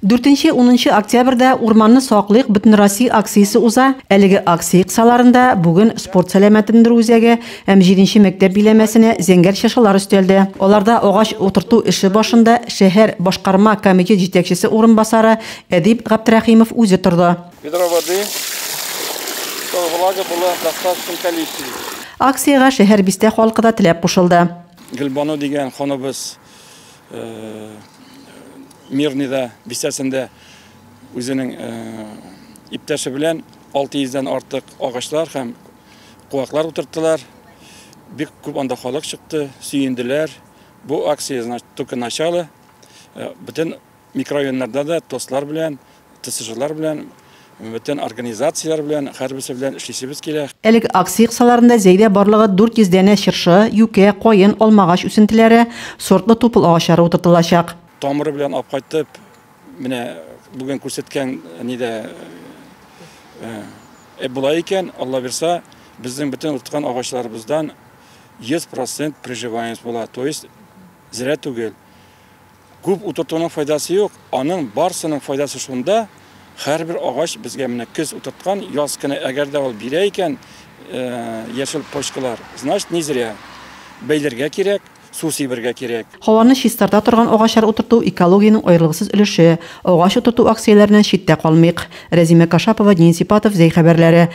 4-10 октябрьдә урманны саклык бөтен Россия акциясе уза. Әлеге акция кысаларында бүген спорт сәламәтләндерү үзәге һәм 7нче мәктәп биләмәсенә зәңгәр шашалар өстәлде. Аларда агач утырту эше башында шәһәр башкарма комитет җитәкчесе урынбасары Әдип Габдрахимов үзе торды. Акцияга шәһәр бистә халкы да теләп кушылды. Гөлбану дигән ханыбыз Мирнида бистәсендә үзенең иптәше белән 600-дән артык агачлар һәм куаклар утырттылар. Бик күп анда халык чыкты, сөенделәр. Бу акция только начало. Бөтен микрорайоннарда да тослар белән, ТСЖлар белән, бөтен организациялар белән, һәрберсе белән эшлисебез килә. Әлеге акция кысаларында зәйдә барлыгы 400 дәнә чыршы, юкә, каен, алмагач үсентеләре, сортлы тупыл агачлары утыртылачак. Тамыры белән алып кайтып, менә бүген күрсәткән нидә булай икән, Алла бирсә, безнең бөтен утырткан агачларыбыздан 100% приживаемость була, то есть зря түгел. Күп утыртуның файдасы юк, аның барсының файдасы шунда, һәрбер агач безгә менә көз утырткан, яз көне әгәр дә ул бирә икән, яшел почкалар, значит не зря. Бәйләргә кирәк. Су сибергә кирәк. Һаваны чистарта торган агачлар утырту экологияның аерылгысыз өлеше. Агач утырту акцияләреннән читтә калмыйк. Рәзимә Кашапова, Дин Сипатов, Зәй хәбәрләре.